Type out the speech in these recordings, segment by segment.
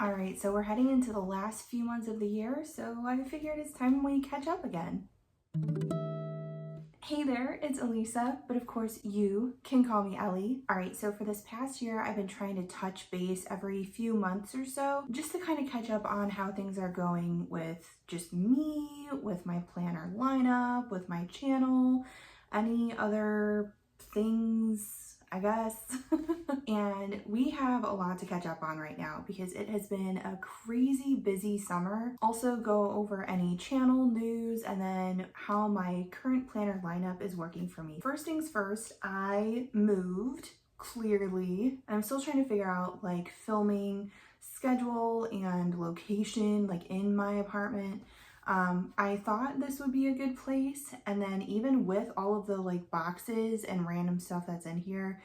All right, so we're heading into the last few months of the year, so I figured it's time we catch up again. Hey there, it's Elisa, but of course you can call me Ellie. All right, so for this past year, I've been trying to touch base every few months or so, just to kind of catch up on how things are going with just me, with my planner lineup, with my channel, any other things, I guess. And we have a lot to catch up on right now because it has been a crazy busy summer. Also go over any channel news and then how my current planner lineup is working for me. First things first, I moved clearly, and I'm still trying to figure out like filming schedule and location like in my apartment. I thought this would be a good place, and then even with all of the like boxes and random stuff that's in here,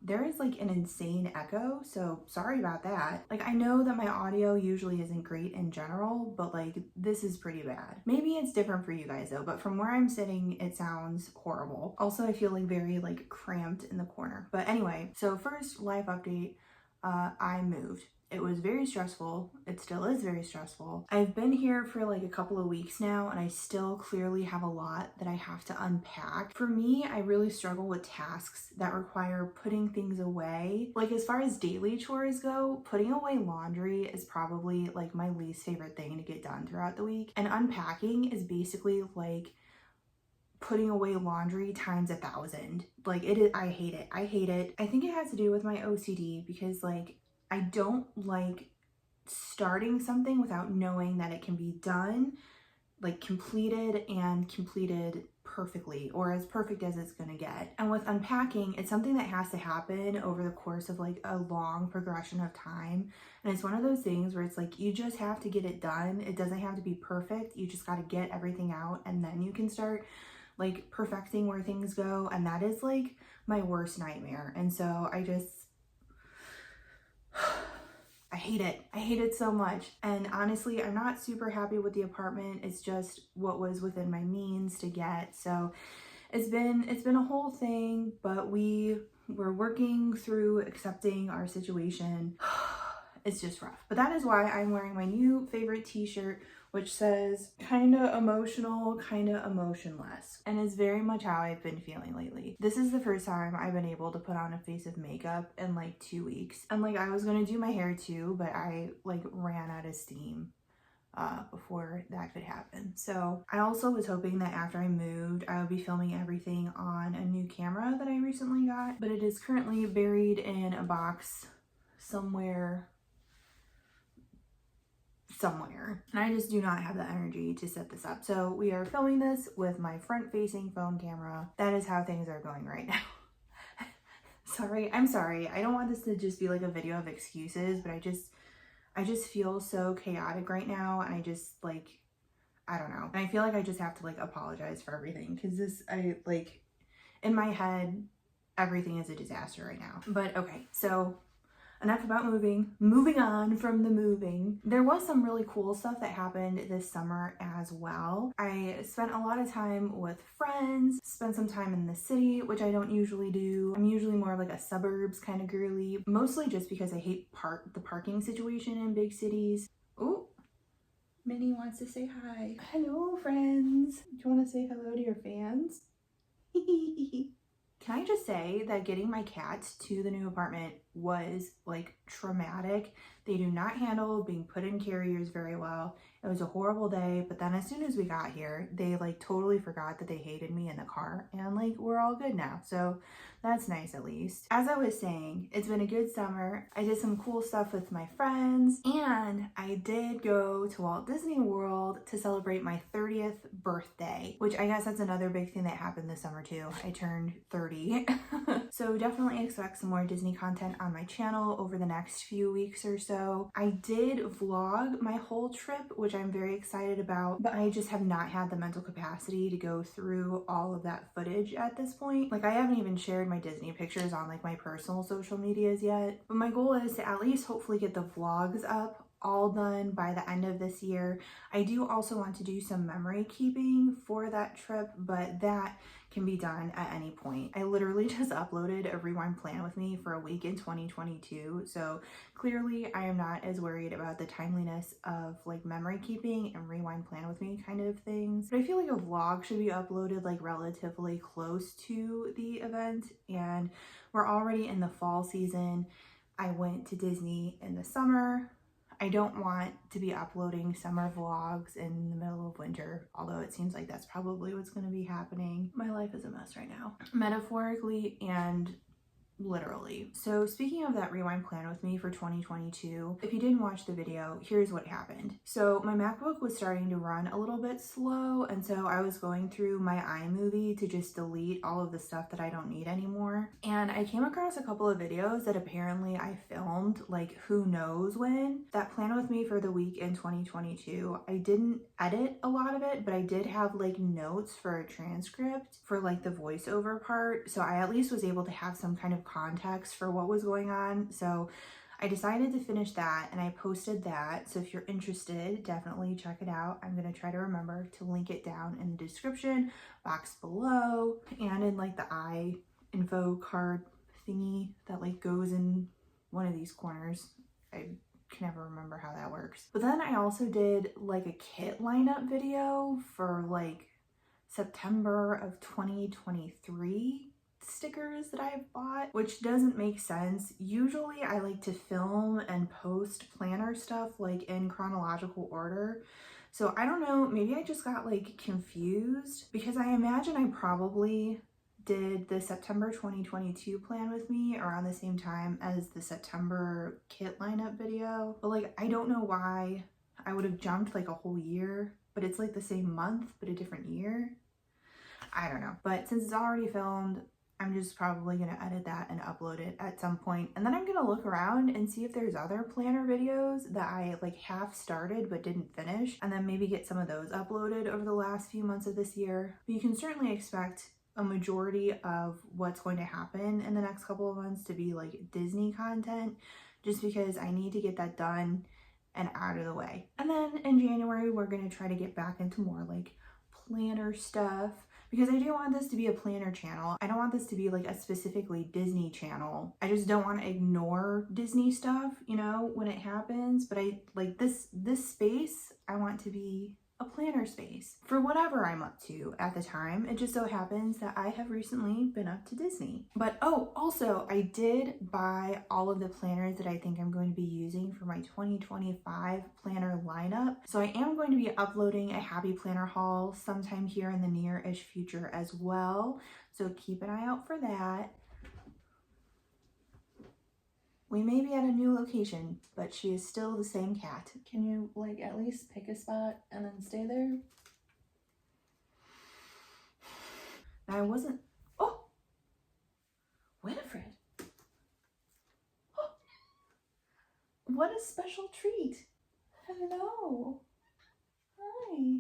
there is like an insane echo, so sorry about that. Like, I know that my audio usually isn't great in general, but like this is pretty bad. Maybe it's different for you guys though, but from where I'm sitting it sounds horrible. Also, I feel like very like cramped in the corner. But anyway, so first life update, I moved. It was very stressful. It still is very stressful. I've been here for like a couple of weeks now and I still clearly have a lot that I have to unpack. For me, I really struggle with tasks that require putting things away. Like, as far as daily chores go, putting away laundry is probably like my least favorite thing to get done throughout the week. And unpacking is basically like putting away laundry times 1,000. Like, it is, I hate it. I hate it. I think it has to do with my OCD because like I don't like starting something without knowing that it can be done, like completed perfectly, or as perfect as it's gonna get. And with unpacking, it's something that has to happen over the course of like a long progression of time. And it's one of those things where it's like you just have to get it done. It doesn't have to be perfect. You just got to get everything out and then you can start like perfecting where things go. And that is like my worst nightmare. And so I hate it. I hate it so much. And honestly, I'm not super happy with the apartment. It's just what was within my means to get. So it's been a whole thing, but we're working through accepting our situation. It's just rough. But that is why I'm wearing my new favorite t-shirt, which says kinda emotional, kinda emotionless. And it's very much how I've been feeling lately. This is the first time I've been able to put on a face of makeup in like 2 weeks. And like, I was gonna do my hair too, but I like ran out of steam before that could happen. So I also was hoping that after I moved, I would be filming everything on a new camera that I recently got, but it is currently buried in a box somewhere. And I just do not have the energy to set this up. So we are filming this with my front-facing phone camera. That is how things are going right now. I'm sorry. I don't want this to just be like a video of excuses, but I just feel so chaotic right now, and I just like, I don't know. And I feel like I just have to like apologize for everything because in my head, everything is a disaster right now. But okay, so enough about moving on from the moving. There was some really cool stuff that happened this summer as well. I spent a lot of time with friends, spent some time in the city, which I don't usually do. I'm usually more like a suburbs kind of girly, mostly just because I hate the parking situation in big cities. Oh, Minnie wants to say hi. Hello, friends. Do you want to say hello to your fans? Can I just say that getting my cats to the new apartment was like traumatic. They do not handle being put in carriers very well. It was a horrible day, but then as soon as we got here, they like totally forgot that they hated me in the car, and like we're all good now. So that's nice at least. As I was saying, it's been a good summer. I did some cool stuff with my friends, and I did go to Walt Disney World to celebrate my 30th birthday, which I guess that's another big thing that happened this summer too. I turned 30. So definitely expect some more Disney content on my channel over the next few weeks or so. I did vlog my whole trip, which I'm very excited about, but I just have not had the mental capacity to go through all of that footage at this point. Like, I haven't even shared my Disney pictures on like my personal social medias yet, but my goal is to at least hopefully get the vlogs up all done by the end of this year. I do also want to do some memory keeping for that trip, but that can be done at any point. I literally just uploaded a rewind plan with me for a week in 2022, so clearly I am not as worried about the timeliness of like memory keeping and rewind plan with me kind of things. But I feel like a vlog should be uploaded like relatively close to the event, and we're already in the fall season. I went to Disney in the summer. I don't want to be uploading summer vlogs in the middle of winter, although it seems like that's probably what's going to be happening. My life is a mess right now, metaphorically and literally. So speaking of that rewind plan with me for 2022, if you didn't watch the video, here's what happened. So my MacBook was starting to run a little bit slow, and so I was going through my iMovie to just delete all of the stuff that I don't need anymore. And I came across a couple of videos that apparently I filmed like who knows when. That plan with me for the week in 2022, I didn't edit a lot of it, but I did have like notes for a transcript for like the voiceover part. So I at least was able to have some kind of context for what was going on. So I decided to finish that and I posted that. So if you're interested, definitely check it out. I'm going to try to remember to link it down in the description box below and in like the info card thingy that like goes in one of these corners. I can never remember how that works. But then I also did like a kit lineup video for like September of 2023 stickers that I've bought, which doesn't make sense. Usually I like to film and post planner stuff like in chronological order. So I don't know, maybe I just got like confused because I imagine I probably did the September 2022 plan with me around the same time as the September kit lineup video. But like, I don't know why I would have jumped like a whole year, but it's like the same month, but a different year. I don't know. But since it's already filmed, I'm just probably going to edit that and upload it at some point. And then I'm going to look around and see if there's other planner videos that I like half started but didn't finish, and then maybe get some of those uploaded over the last few months of this year. But you can certainly expect a majority of what's going to happen in the next couple of months to be like Disney content, just because I need to get that done and out of the way. And then in January, we're going to try to get back into more like planner stuff, because I do want this to be a planner channel. I don't want this to be like a specifically Disney channel. I just don't want to ignore Disney stuff, you know, when it happens. But I like this space, I want to be a planner space for whatever I'm up to at the time. It just so happens that I have recently been up to Disney. But oh, also I did buy all of the planners that I think I'm going to be using for my 2025 planner lineup. So I am going to be uploading a Happy Planner haul sometime here in the near-ish future as well. So keep an eye out for that. We may be at a new location, but she is still the same cat. Can you like at least pick a spot and then stay there? Now I wasn't, oh, Winifred. Oh, what a special treat. Hello. Hi.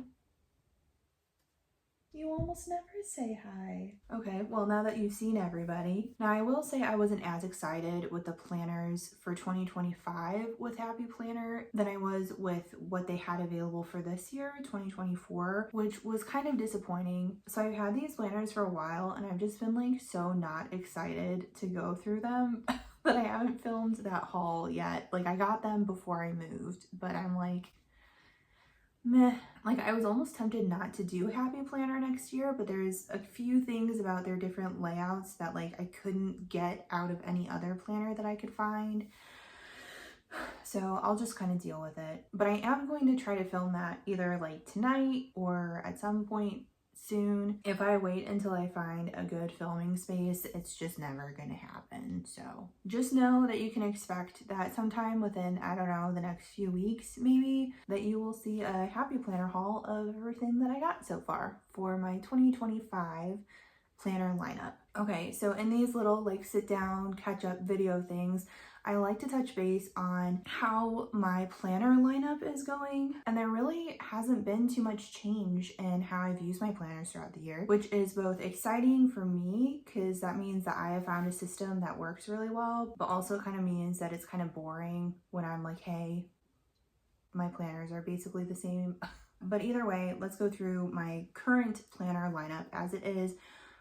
You almost never say hi. Okay, well now that you've seen everybody, now I will say I wasn't as excited with the planners for 2025 with Happy Planner than I was with what they had available for this year, 2024, which was kind of disappointing. So I've had these planners for a while and I've just been like so not excited to go through them that I haven't filmed that haul yet. Like I got them before I moved, but I'm like, meh. Like I was almost tempted not to do Happy Planner next year, but there's a few things about their different layouts that like I couldn't get out of any other planner that I could find. So I'll just kind of deal with it. But I am going to try to film that either like tonight or at some point soon. If I wait until I find a good filming space, it's just never gonna happen. So just know that you can expect that sometime within, I don't know, the next few weeks maybe, that you will see a Happy Planner haul of everything that I got so far for my 2025 planner lineup. Okay, so in these little like sit down catch up video things, I like to touch base on how my planner lineup is going, and there really hasn't been too much change in how I've used my planners throughout the year, which is both exciting for me because that means that I have found a system that works really well, but also kind of means that it's kind of boring when I'm like, hey, my planners are basically the same. But either way, let's go through my current planner lineup as it is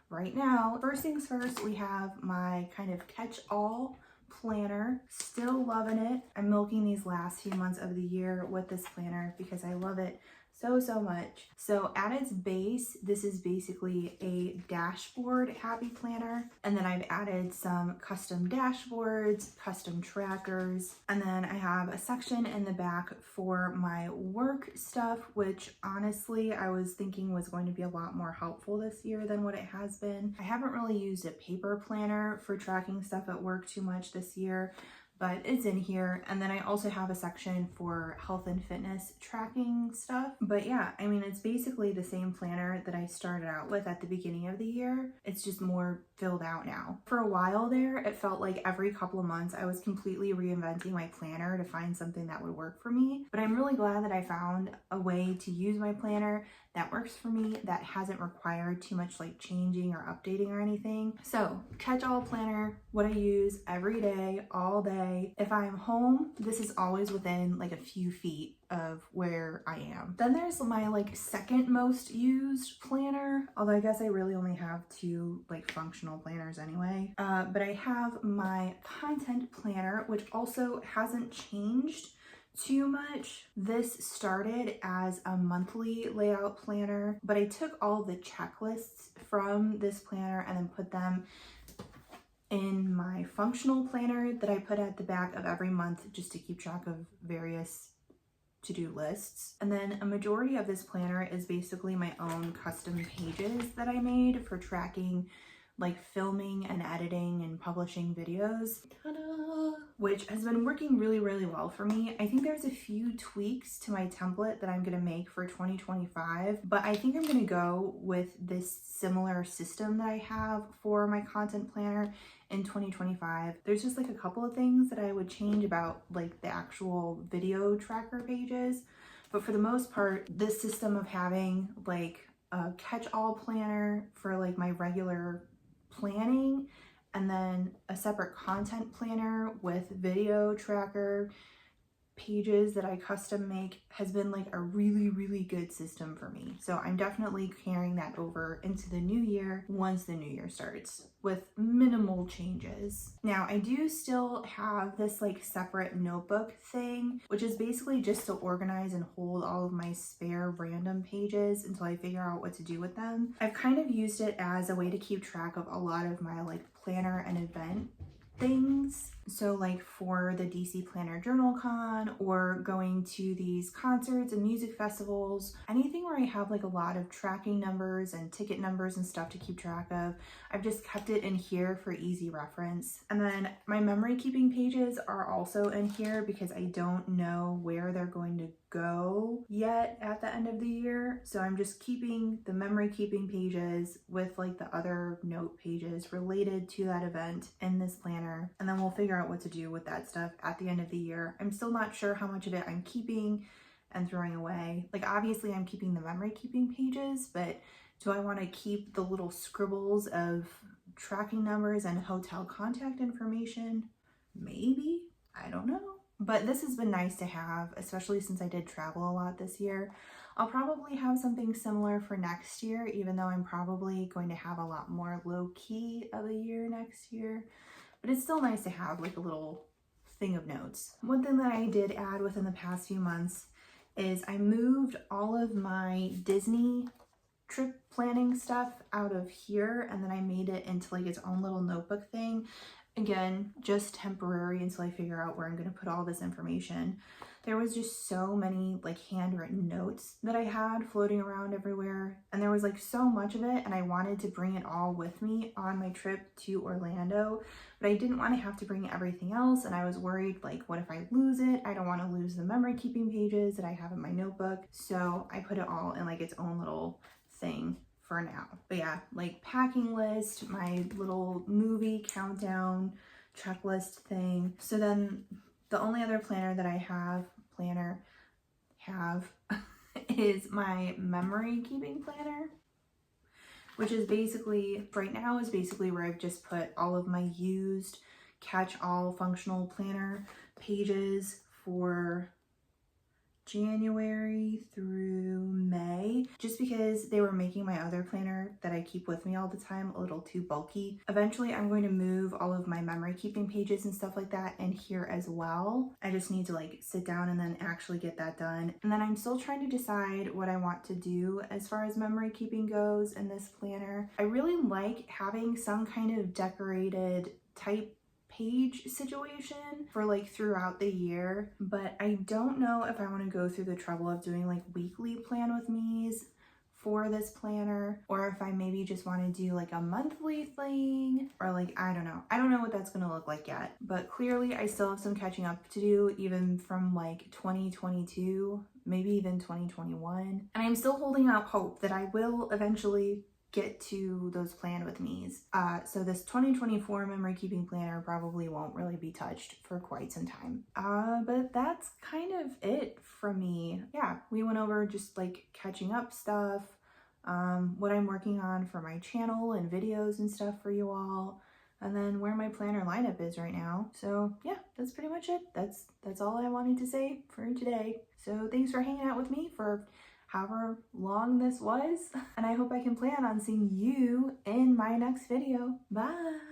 right now. First things first, we have my kind of catch-all planner. Still loving it. I'm milking these last few months of the year with this planner because I love it so much. So at its base, this is basically a dashboard happy planner, and then I've added some custom dashboards, custom trackers, and then I have a section in the back for my work stuff, which honestly I was thinking was going to be a lot more helpful this year than what it has been. I haven't really used a paper planner for tracking stuff at work too much this year, but it's in here. And then I also have a section for health and fitness tracking stuff. But yeah, I mean, it's basically the same planner that I started out with at the beginning of the year. It's just more filled out now. For a while there, it felt like every couple of months I was completely reinventing my planner to find something that would work for me. But I'm really glad that I found a way to use my planner that works for me, that hasn't required too much like changing or updating or anything. So catch-all planner, what I use every day, all day. If I'm home, this is always within like a few feet of where I am. Then there's my like second most used planner, although I guess I really only have two like functional planners anyway. But I have my content planner, which also hasn't changed too much. This started as a monthly layout planner, but I took all the checklists from this planner and then put them in my functional planner that I put at the back of every month just to keep track of various to-do lists. And then a majority of this planner is basically my own custom pages that I made for tracking like filming and editing and publishing videos. Ta-da! Which has been working really well for me. I think there's a few tweaks to my template that I'm gonna make for 2025, but I think I'm gonna go with this similar system that I have for my content planner in 2025. There's just like a couple of things that I would change about like the actual video tracker pages, but for the most part, this system of having like a catch-all planner for like my regular planning and then a separate content planner with video tracker pages that I custom make has been like a really good system for me. So I'm definitely carrying that over into the new year once the new year starts with minimal changes. Now I do still have this like separate notebook thing, which is basically just to organize and hold all of my spare random pages until I figure out what to do with them. I've kind of used it as a way to keep track of a lot of my like planner and event things. So like for the DC Planner Journal Con or going to these concerts and music festivals, anything where I have like a lot of tracking numbers and ticket numbers and stuff to keep track of, I've just kept it in here for easy reference. And then my memory keeping pages are also in here because I don't know where they're going to go yet at the end of the year. So I'm just keeping the memory keeping pages with like the other note pages related to that event in this planner. And then we'll figure out what to do with that stuff at the end of the year. I'm still not sure how much of it I'm keeping and throwing away. Like obviously I'm keeping the memory keeping pages, but do I want to keep the little scribbles of tracking numbers and hotel contact information? Maybe, I don't know. But this has been nice to have, especially since I did travel a lot this year. I'll probably have something similar for next year, even though I'm probably going to have a lot more low-key of a year next year. But it's still nice to have like a little thing of notes. One thing that I did add within the past few months is I moved all of my Disney trip planning stuff out of here, and then I made it into like its own little notebook thing. Again, just temporary until I figure out where I'm going to put all this information. There was just so many like handwritten notes that I had floating around everywhere, and there was like so much of it, and I wanted to bring it all with me on my trip to Orlando, but I didn't want to have to bring everything else, and I was worried like what if I lose it? I don't want to lose the memory keeping pages that I have in my notebook, so I put it all in like its own little thing for now. But yeah, like packing list, my little movie countdown checklist thing. So then the only other planner that I have is my memory keeping planner, which is basically, right now is basically where I've just put all of my used catch-all functional planner pages for January through May, just because they were making my other planner that I keep with me all the time a little too bulky. Eventually I'm going to move all of my memory keeping pages and stuff like that in here as well. I just need to like sit down and then actually get that done. And then I'm still trying to decide what I want to do as far as memory keeping goes in this planner. I really like having some kind of decorated type page situation for like throughout the year, but I don't know if I want to go through the trouble of doing like weekly plan with me's for this planner, or if I maybe just want to do like a monthly thing, or like I don't know what that's gonna look like yet. But clearly I still have some catching up to do, even from like 2022, maybe even 2021, and I'm still holding out hope that I will eventually get to those plan with me's. So this 2024 memory keeping planner probably won't really be touched for quite some time. But that's kind of it from me. Yeah, we went over just like catching up stuff, what I'm working on for my channel and videos and stuff for you all, and then where my planner lineup is right now. So yeah, that's pretty much it. That's all I wanted to say for today. So thanks for hanging out with me for however long this was, and I hope I can plan on seeing you in my next video. Bye!